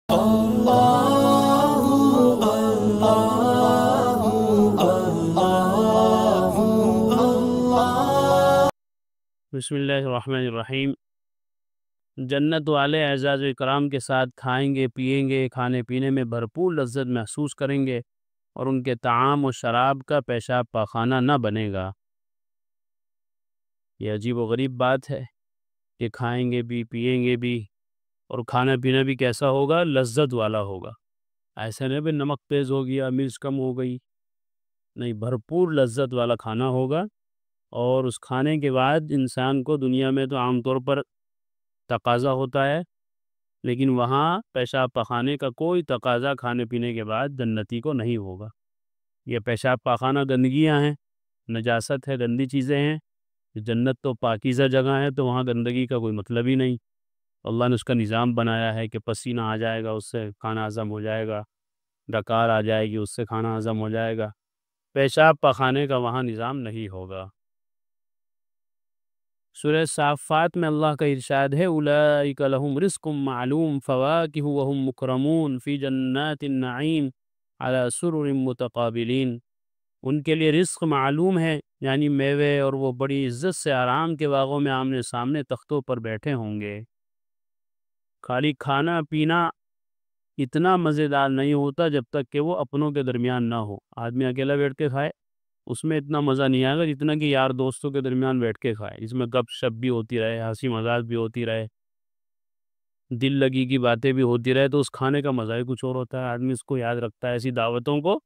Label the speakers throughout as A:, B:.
A: بسم اللہ الرحمن الرحیم۔ جنت والے اعزاز و اکرام کے ساتھ کھائیں گے، پیئیں گے، کھانے پینے میں بھرپور لذت محسوس کریں گے، اور ان کے طعام و شراب کا پیشاب پاخانہ نہ بنے گا۔ یہ عجیب و غریب بات ہے کہ کھائیں گے بھی، پیئیں گے بھی، اور کھانا پینا بھی کیسا ہوگا؟ لذت والا ہوگا۔ ایسا نہیں بھی نمک تیز ہو گیا، مرچ کم ہو گئی، نہیں، بھرپور لذت والا کھانا ہوگا۔ اور اس کھانے کے بعد انسان کو دنیا میں تو عام طور پر تقاضا ہوتا ہے، لیکن وہاں پیشاب پخانے کا کوئی تقاضا کھانے پینے کے بعد جنتی کو نہیں ہوگا۔ یہ پیشاب پخانہ گندگیاں ہیں، نجاست ہے، گندی چیزیں ہیں۔ جنت تو پاکیزہ جگہ ہے، تو وہاں گندگی کا کوئی مطلب ہی نہیں۔ اللہ نے اس کا نظام بنایا ہے کہ پسینہ آ جائے گا، اس سے کھانا ہضم ہو جائے گا، ڈکار آ جائے گی، اس سے کھانا ہضم ہو جائے گا۔ پیشاب پخانے کا وہاں نظام نہیں ہوگا۔ سورہ صافات میں اللہ کا ارشاد ہے، اولئک لہم رزق معلوم فواکہ وہم مکرمون فی جنات النعیم علی سرر متقابلین۔ ان کے لیے رزق معلوم ہے، یعنی میوے، اور وہ بڑی عزت سے آرام کے باغوں میں آمنے سامنے تختوں پر بیٹھے ہوں گے۔ خالی کھانا پینا اتنا مزیدار نہیں ہوتا جب تک کہ وہ اپنوں کے درمیان نہ ہو۔ آدمی اکیلا بیٹھ کے کھائے، اس میں اتنا مزہ نہیں آئے گا جتنا کہ یار دوستوں کے درمیان بیٹھ کے کھائے، جس میں گپ شپ بھی ہوتی رہے، ہنسی مذاق بھی ہوتی رہے، دل لگی کی باتیں بھی ہوتی رہے، تو اس کھانے کا مزہ ہی کچھ اور ہوتا ہے۔ آدمی اس کو یاد رکھتا ہے، ایسی دعوتوں کو،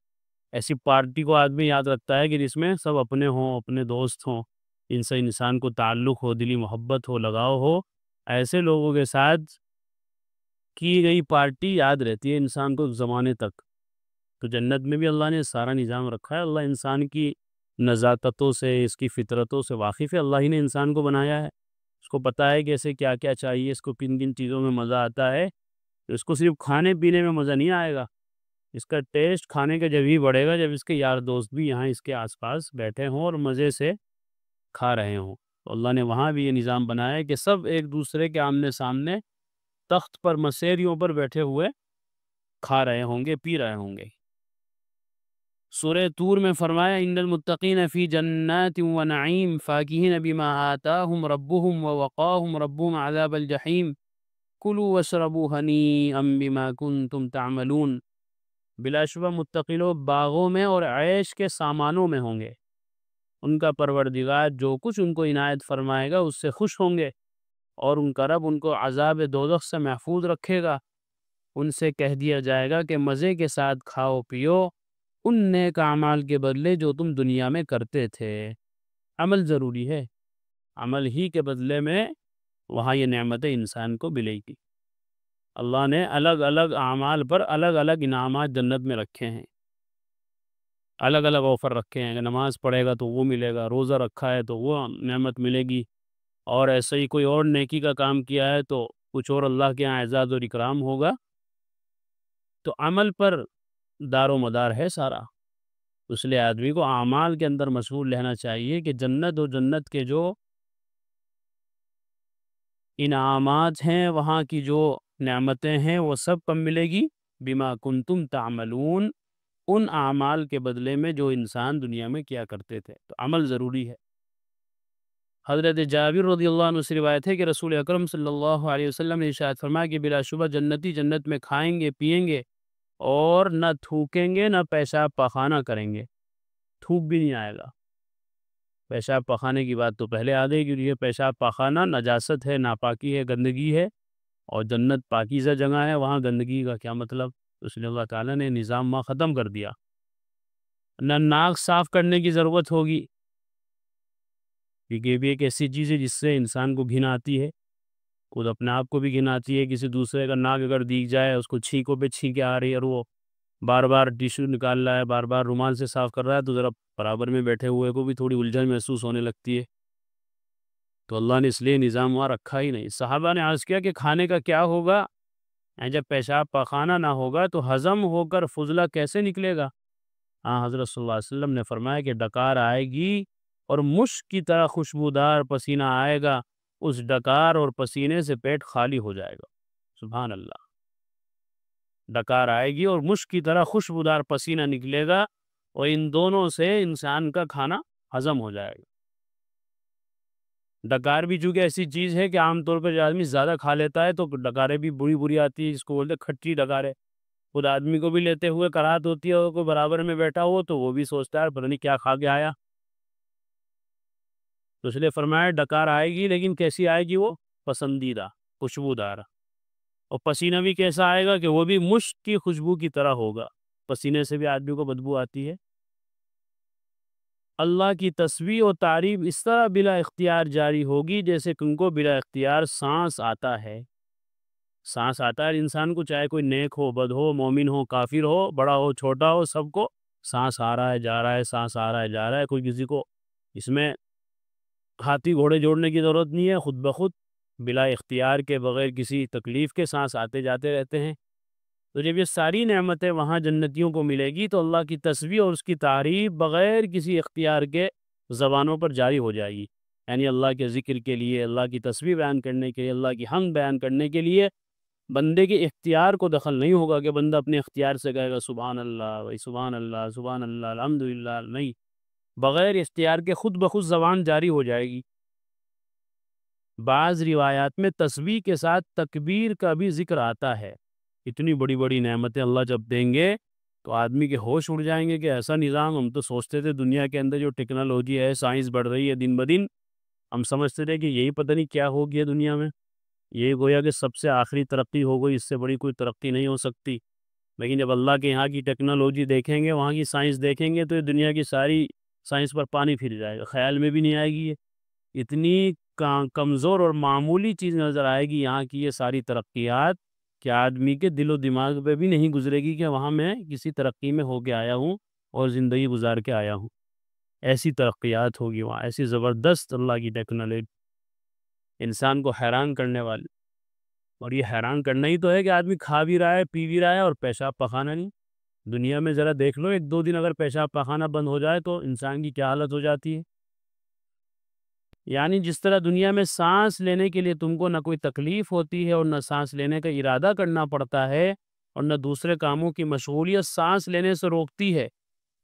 A: ایسی پارٹی کو آدمی یاد رکھتا ہے کہ جس میں سب اپنے ہوں، اپنے دوست ہوں، ان سے انسان کو تعلق ہو، دلی محبت ہو، لگاؤ ہو۔ ایسے لوگوں کے ساتھ کی گئی پارٹی یاد رہتی ہے انسان کو زمانے تک۔ تو جنت میں بھی اللہ نے سارا نظام رکھا ہے۔ اللہ انسان کی نزاکتوں سے، اس کی فطرتوں سے واقف ہے۔ اللہ ہی نے انسان کو بنایا ہے، اس کو پتہ ہے کہ اسے کیا کیا چاہیے، اس کو کن کن چیزوں میں مزہ آتا ہے۔ اس کو صرف کھانے پینے میں مزہ نہیں آئے گا، اس کا ٹیسٹ کھانے کا جب ہی بڑھے گا جب اس کے یار دوست بھی یہاں اس کے آس پاس بیٹھے ہوں اور مزے سے کھا رہے ہوں۔ تو اللہ نے وہاں بھی یہ نظام بنایا ہے کہ سب ایک دوسرے کے آمنے سامنے تخت پر، مسیریوں پر بیٹھے ہوئے کھا رہے ہوں گے، پی رہے ہوں گے۔ سورہ طور میں فرمایا، ان المتقین فی جنات و نعیم فاکہین بما آتاہم ربہم ووقاہم ربہم عذاب الجحیم کلوا واشربوا ہنیئا بما کنتم تعملون۔ بلا شبہ متقی لوگ باغوں میں اور عیش کے سامانوں میں ہوں گے، ان کا پروردگار جو کچھ ان کو عنایت فرمائے گا اس سے خوش ہوں گے، اور ان کا رب ان کو عذاب دوزخ سے محفوظ رکھے گا۔ ان سے کہہ دیا جائے گا کہ مزے کے ساتھ کھاؤ پیو ان نیک اعمال کے بدلے جو تم دنیا میں کرتے تھے۔ عمل ضروری ہے، عمل ہی کے بدلے میں وہاں یہ نعمتیں انسان کو ملے گی۔ اللہ نے الگ الگ اعمال پر الگ الگ انعامات جنت میں رکھے ہیں، الگ الگ آفر رکھے ہیں کہ نماز پڑھے گا تو وہ ملے گا، روزہ رکھا ہے تو وہ نعمت ملے گی، اور ایسے ہی کوئی اور نیکی کا کام کیا ہے تو کچھ اور اللہ کے یہاں اعزاز اور اکرام ہوگا۔ تو عمل پر دار و مدار ہے سارا، اس لیے آدمی کو اعمال کے اندر مشغول رہنا چاہیے کہ جنت و جنت کے جو انعامات ہیں، وہاں کی جو نعمتیں ہیں، وہ سب کم ملے گی بما کنتم تعملون، ان اعمال کے بدلے میں جو انسان دنیا میں کیا کرتے تھے۔ تو عمل ضروری ہے۔ حضرت جابر رضی اللہ عنہ سے روایت ہے کہ رسول اکرم صلی اللہ علیہ وسلم نے ارشاد فرمایا کہ بلا شبہ جنتی جنت میں کھائیں گے، پیئیں گے، اور نہ تھوکیں گے، نہ پیشاب پخانہ کریں گے۔ تھوک بھی نہیں آئے گا۔ پیشاب پخانے کی بات تو پہلے آ گئی کہ یہ پیشاب پخانہ نجاست ہے، ناپاکی ہے، گندگی ہے، اور جنت پاکیزہ جگہ ہے، وہاں گندگی کا کیا مطلب؟ اس لیے اللہ تعالیٰ نے نظام وہاں ختم کر دیا۔ نہ ناک صاف کرنے کی ضرورت ہوگی، کیونکہ یہ بھی ایک ایسی چیز ہے جس سے انسان کو گھن آتی ہے، خود اپنے آپ کو بھی گھن آتی ہے، کسی دوسرے کا ناک اگر دیکھ جائے، اس کو چھینکوں پہ چھینکیں آ رہی ہے اور وہ بار بار ٹیشو نکال رہا ہے، بار بار رومال سے صاف کر رہا ہے، تو ذرا برابر میں بیٹھے ہوئے کو بھی تھوڑی الجھن محسوس ہونے لگتی ہے۔ تو اللہ نے اس لیے نظام وہاں رکھا ہی نہیں۔ صحابہ نے عرض کیا کہ کھانے کا کیا ہوگا؟ جب پیشاب پخانہ نہ ہوگا تو ہضم ہو کر فضلہ کیسے نکلے گا؟ ہاں، حضرت صلی اللہ علیہ وسلم نے فرمایا کہ ڈکار آئے گی اور مشک کی طرح خوشبودار پسینہ آئے گا، اس ڈکار اور پسینے سے پیٹ خالی ہو جائے گا۔ سبحان اللہ۔ ڈکار آئے گی اور مشک کی طرح خوشبودار پسینہ نکلے گا، اور ان دونوں سے انسان کا کھانا ہضم ہو جائے گا۔ ڈکار بھی چونکہ ایسی چیز ہے کہ عام طور پر جو آدمی زیادہ کھا لیتا ہے تو ڈکاریں بھی بری بری آتی ہے، اس کو بولتے کھٹی ڈکاریں، خود آدمی کو بھی لیتے ہوئے کراہت ہوتی ہے، اور کوئی برابر میں بیٹھا ہو تو وہ بھی سوچتا ہے پتہ نہیں کیا کھا کے آیا۔ تو اس لیے فرمایا ڈکار آئے گی، لیکن کیسی آئے گی؟ وہ پسندیدہ، خوشبودار، اور پسینہ بھی کیسا آئے گا کہ وہ بھی مشک کی خوشبو کی طرح ہوگا۔ پسینے سے بھی آدمی کو بدبو آتی ہے۔ اللہ کی تسبیح و تعریف اس طرح بلا اختیار جاری ہوگی جیسے کہ ان کو بلا اختیار سانس آتا ہے۔ سانس آتا ہے انسان کو، چاہے کوئی نیک ہو، بد ہو، مومن ہو، کافر ہو، بڑا ہو، چھوٹا ہو، سب کو سانس آ رہا ہے جا رہا ہے، سانس آ رہا ہے جا رہا ہے۔ کوئی کسی کو اس میں ہاتھی گھوڑے جوڑنے کی ضرورت نہیں ہے، خود بخود بلا اختیار کے بغیر کسی تکلیف کے سانس آتے جاتے رہتے ہیں۔ تو جب یہ ساری نعمتیں وہاں جنتیوں کو ملے گی تو اللہ کی تسبیح اور اس کی تعریف بغیر کسی اختیار کے زبانوں پر جاری ہو جائے گی، یعنی اللہ کے ذکر کے لیے، اللہ کی تسبیح بیان کرنے کے لیے، اللہ کی حمد بیان کرنے کے لیے بندے کے اختیار کو دخل نہیں ہوگا کہ بندہ اپنے اختیار سے کہے گا سبحان اللہ سبحان اللہ سبحان اللہ الحمدللہ، نہیں، بغیر اختیار کے خود بخود زبان جاری ہو جائے گی۔ بعض روایات میں تسبیح کے ساتھ تکبیر کا بھی ذکر آتا ہے۔ اتنی بڑی بڑی نعمتیں اللہ جب دیں گے تو آدمی کے ہوش اڑ جائیں گے کہ ایسا نظام، ہم تو سوچتے تھے دنیا کے اندر جو ٹیکنالوجی ہے، سائنس بڑھ رہی ہے دن بدن، ہم سمجھتے تھے کہ یہی پتہ نہیں کیا ہو گیا دنیا میں، یہ گویا کہ سب سے آخری ترقی ہو گئی، اس سے بڑی کوئی ترقی نہیں ہو سکتی۔ لیکن جب اللہ کے یہاں کی ٹیکنالوجی دیکھیں گے، وہاں کی سائنس دیکھیں گے تو یہ دنیا کی ساری سائنس پر پانی پھر جائے گا، خیال میں بھی نہیں آئے گی، یہ اتنی کمزور اور معمولی چیز نظر آئے گی یہاں کی یہ ساری ترقیات کہ آدمی کے دل و دماغ پہ بھی نہیں گزرے گی کہ وہاں میں کسی ترقی میں ہو کے آیا ہوں اور زندگی گزار کے آیا ہوں۔ ایسی ترقیات ہوگی وہاں، ایسی زبردست اللہ کی ٹیکنالوجی، انسان کو حیران کرنے والی۔ اور یہ حیران کرنا ہی تو ہے کہ آدمی کھا بھی رہا ہے، پی بھی رہا ہے اور پیشاب پخانا نہیں۔ دنیا میں ذرا دیکھ لو، ایک دو دن اگر پیشاب پخانا بند ہو جائے تو انسان کی کیا حالت ہو جاتی ہے۔ یعنی جس طرح دنیا میں سانس لینے کے لیے تم کو نہ کوئی تکلیف ہوتی ہے اور نہ سانس لینے کا ارادہ کرنا پڑتا ہے اور نہ دوسرے کاموں کی مشغولیت سانس لینے سے روکتی ہے،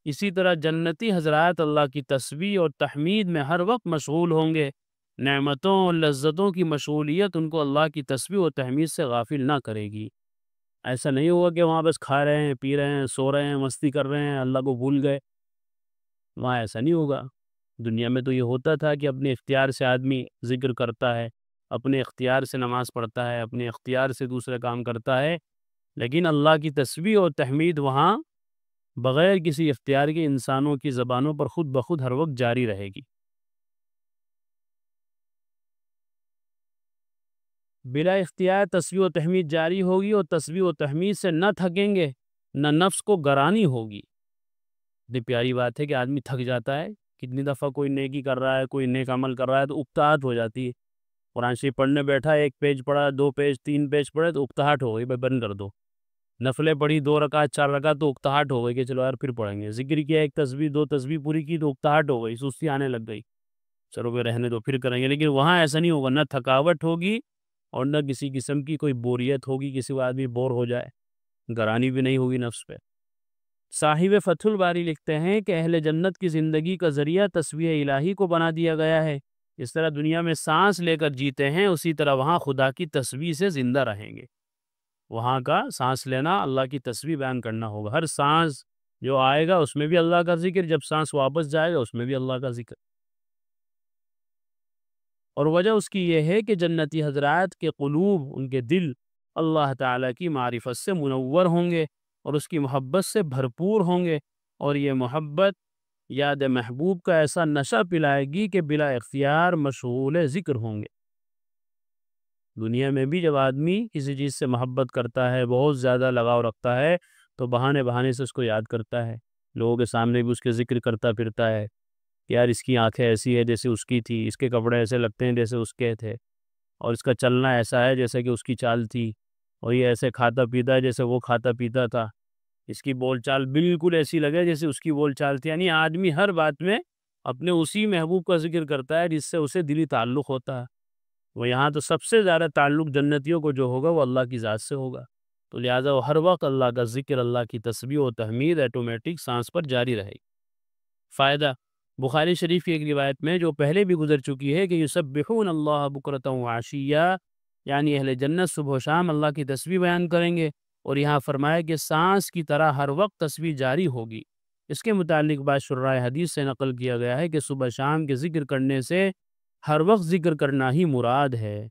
A: اسی طرح جنتی حضرات اللہ کی تسبیح اور تحمید میں ہر وقت مشغول ہوں گے۔ نعمتوں اور لذتوں کی مشغولیت ان کو اللہ کی تسبیح اور تحمید سے غافل نہ کرے گی۔ ایسا نہیں ہوگا کہ وہاں بس کھا رہے ہیں، پی رہے ہیں، سو رہے ہیں، مستی کر رہے ہیں، اللہ کو بھول گئے، وہاں ایسا نہیں ہوگا۔ دنیا میں تو یہ ہوتا تھا کہ اپنے اختیار سے آدمی ذکر کرتا ہے، اپنے اختیار سے نماز پڑھتا ہے، اپنے اختیار سے دوسرے کام کرتا ہے، لیکن اللہ کی تسبیح اور تحمید وہاں بغیر کسی اختیار کے انسانوں کی زبانوں پر خود بخود ہر وقت جاری رہے گی۔ بلا اختیار تسبیح و تحمید جاری ہوگی اور تسبیح و تحمید سے نہ تھکیں گے، نہ نفس کو گرانی ہوگی۔ اتنی پیاری بات ہے کہ آدمی تھک جاتا ہے، کتنی دفعہ کوئی نیکی کر رہا ہے، کوئی نیک عمل کر رہا ہے تو اکتاہٹ ہو جاتی ہے۔ قرآن شریف پڑھنے بیٹھا، ایک پیج پڑھا، دو پیج، تین پیج پڑھے تو اکتاہٹ ہو گئی، بھائی بند کر دو۔ نفلیں پڑھی، 2 رکعت 4 رکعت تو اکتاہٹ ہو گئی کہ چلو یار پھر پڑھیں گے۔ ذکر کیا، ایک تسبیح دو تسبیح پوری کی تو اکتاہٹ ہو گئی، سستی آنے لگ گئی، چلو پھر رہنے دو پھر کریں گے۔ لیکن وہاں ایسا نہیں ہوگا، نہ تھکاوٹ ہوگی اور نہ کسی قسم کی کوئی بوریت ہوگی، کسی کو آدمی بور ہو جائے، گرانی بھی نہیں ہوگی نفس پہ۔ صاحب فتح الباری لکھتے ہیں کہ اہل جنت کی زندگی کا ذریعہ تسبیح الہی کو بنا دیا گیا ہے۔ اس طرح دنیا میں سانس لے کر جیتے ہیں، اسی طرح وہاں خدا کی تسبیح سے زندہ رہیں گے۔ وہاں کا سانس لینا اللہ کی تسبیح بیان کرنا ہوگا، ہر سانس جو آئے گا اس میں بھی اللہ کا ذکر، جب سانس واپس جائے گا اس میں بھی اللہ کا ذکر۔ اور وجہ اس کی یہ ہے کہ جنتی حضرات کے قلوب، ان کے دل اللہ تعالیٰ کی معرفت سے منور ہوں گے اور اس کی محبت سے بھرپور ہوں گے، اور یہ محبت یاد محبوب کا ایسا نشہ پلائے گی کہ بلا اختیار مشغول ذکر ہوں گے۔ دنیا میں بھی جب آدمی کسی چیز سے محبت کرتا ہے، بہت زیادہ لگاؤ رکھتا ہے، تو بہانے بہانے سے اس کو یاد کرتا ہے، لوگوں کے سامنے بھی اس کے ذکر کرتا پھرتا ہے کہ یار اس کی آنکھیں ایسی ہے جیسے اس کی تھی، اس کے کپڑے ایسے لگتے ہیں جیسے اس کے تھے، اور اس کا چلنا ایسا ہے جیسے کہ اس کی چال تھی، اور یہ ایسے کھاتا پیتا ہے جیسے وہ کھاتا پیتا تھا، اس کی بول چال بالکل ایسی لگے جیسے اس کی بول چال تھی۔ یعنی آدمی ہر بات میں اپنے اسی محبوب کا ذکر کرتا ہے جس سے اسے دلی تعلق ہوتا ہے۔ وہ یہاں تو سب سے زیادہ تعلق جنتیوں کو جو ہوگا وہ اللہ کی ذات سے ہوگا۔ تو لہٰذا وہ ہر وقت اللہ کا ذکر، اللہ کی تسبیح و تحمید ایٹومیٹک سانس پر جاری رہے گی۔ فائدہ، بخاری شریف کی ایک روایت میں جو پہلے بھی گزر چکی ہے کہ یسبحون اللہ بکرۃ و عشیہ، یعنی اہل جنت صبح و شام اللہ کی تسبیح بیان کریں گے، اور یہاں فرمایا کہ سانس کی طرح ہر وقت تسبیح جاری ہوگی۔ اس کے متعلق بعض شرائع حدیث سے نقل کیا گیا ہے کہ صبح شام کے ذکر کرنے سے ہر وقت ذکر کرنا ہی مراد ہے،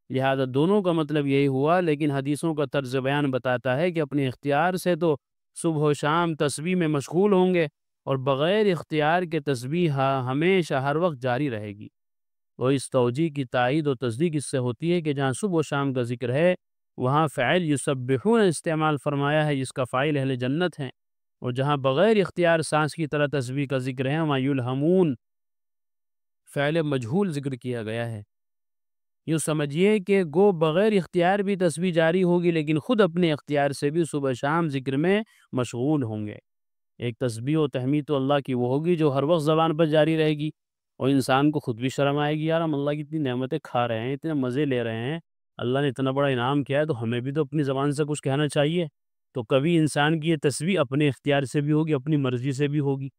A: لہذا دونوں کا مطلب یہی ہوا، لیکن حدیثوں کا طرز بیان بتاتا ہے کہ اپنے اختیار سے تو صبح و شام تسبیح میں مشغول ہوں گے، اور بغیر اختیار کے تسبیح ہمیشہ ہر وقت جاری رہے گی۔ تو اس توجیہ کی تائید و تصدیق اس سے ہوتی ہے کہ جہاں صبح و شام کا ذکر ہے وہاں فعل یسبحون استعمال فرمایا ہے جس کا فاعل اہل جنت ہیں، اور جہاں بغیر اختیار سانس کی طرح تسبیح کا ذکر ہے وہاں یلہمون فعل مجہول ذکر کیا گیا ہے۔ یوں سمجھیے کہ گو بغیر اختیار بھی تسبیح جاری ہوگی، لیکن خود اپنے اختیار سے بھی صبح شام ذکر میں مشغول ہوں گے۔ ایک تسبیح و تحمید تو اللہ کی وہ ہوگی جو ہر وقت زبان پر جاری رہے گی، اور انسان کو خود بھی شرم آئے گی، یار ہم اللہ کی اتنی نعمتیں کھا رہے ہیں، اتنے مزے لے رہے ہیں، اللہ نے اتنا بڑا انعام کیا ہے، تو ہمیں بھی تو اپنی زبان سے کچھ کہنا چاہیے۔ تو کبھی انسان کی یہ تسبیح اپنے اختیار سے بھی ہوگی، اپنی مرضی سے بھی ہوگی،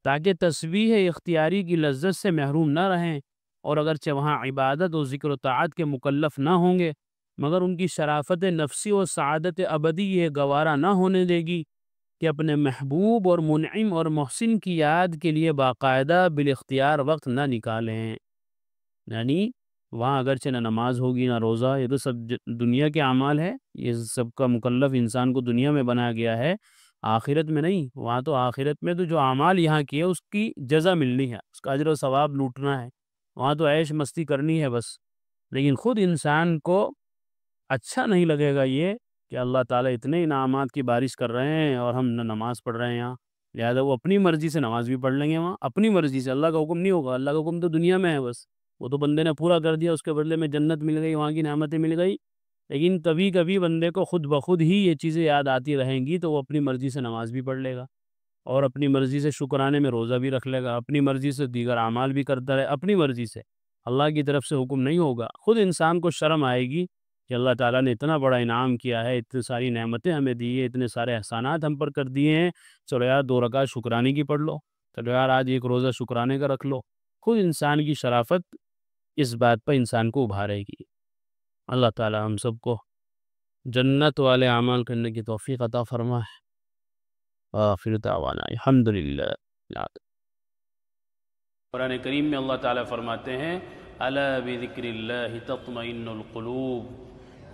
A: تاکہ تسبیح اختیاری کی لذت سے محروم نہ رہیں، اور اگرچہ وہاں عبادت و ذکر و طاعت کے مکلف نہ ہوں گے، مگر ان کی شرافت نفسی و سعادت ابدی یہ گوارا نہ ہونے دے گی کہ اپنے محبوب اور منعم اور محسن کی یاد کے لیے باقاعدہ بالاختیار وقت نہ نکالیں۔ یعنی وہاں اگرچہ نہ نماز ہوگی نہ روزہ، یہ تو سب دنیا کے اعمال ہے، یہ سب کا مکلف انسان کو دنیا میں بنایا گیا ہے، آخرت میں نہیں۔ وہاں تو آخرت میں تو جو اعمال یہاں کیے اس کی جزا ملنی ہے، اس کا اجر و ثواب لوٹنا ہے، وہاں تو عیش مستی کرنی ہے بس۔ لیکن خود انسان کو اچھا نہیں لگے گا یہ کہ اللہ تعالیٰ اتنے انعامات کی بارش کر رہے ہیں اور ہم نہ نماز پڑھ رہے ہیں یہاں، لہٰذا وہ اپنی مرضی سے نماز بھی پڑھ لیں گے وہاں، اپنی مرضی سے، اللہ کا حکم نہیں ہوگا۔ اللہ کا حکم تو دنیا میں ہے بس، وہ تو بندے نے پورا کر دیا، اس کے بدلے میں جنت مل گئی، وہاں کی نعمتیں مل گئی۔ لیکن کبھی کبھی بندے کو خود بخود ہی یہ چیزیں یاد آتی رہیں گی تو وہ اپنی مرضی سے نماز بھی پڑھ لے گا، اور اپنی مرضی سے شکرانے میں روزہ بھی رکھ لے گا، اپنی مرضی سے دیگر اعمال بھی کرتا رہے، اپنی مرضی سے، اللہ کی طرف سے حکم نہیں ہوگا۔ خود انسان کو شرم آئے گی کہ اللہ تعالیٰ نے اتنا بڑا انعام کیا ہے، اتنی ساری نعمتیں ہمیں دی ہیں، اتنے سارے احسانات ہم پر کر دیے ہیں، چلو یار 2 رکعت شکرانے کی پڑھ لو، چلو یار آج 1 روزہ شکرانے کا رکھ لو۔ خود انسان کی شرافت اس بات پر انسان کو ابھارے گی۔ اللہ تعالیٰ ہم سب کو جنت والے اعمال کرنے کی توفیق عطا فرمائے۔ آخر دعوانا الحمدللہ۔ قرآن کریم میں اللہ تعالیٰ فرماتے ہیں الا بذکر اللہ تطمئن القلوب،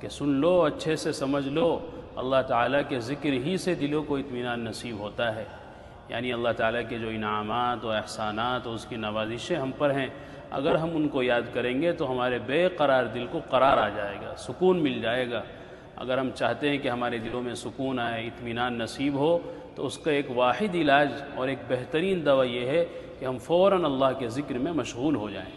A: کہ سن لو، اچھے سے سمجھ لو، اللہ تعالیٰ کے ذکر ہی سے دلوں کو اطمینان نصیب ہوتا ہے۔ یعنی اللہ تعالیٰ کے جو انعامات و احسانات و اس کی نوازشیں ہم پر ہیں، اگر ہم ان کو یاد کریں گے تو ہمارے بے قرار دل کو قرار آ جائے گا، سکون مل جائے گا۔ اگر ہم چاہتے ہیں کہ ہمارے دلوں میں سکون آئے، اطمینان نصیب ہو، تو اس کا ایک واحد علاج اور ایک بہترین دوا یہ ہے کہ ہم فوراً اللہ کے ذکر میں مشغول ہو جائیں۔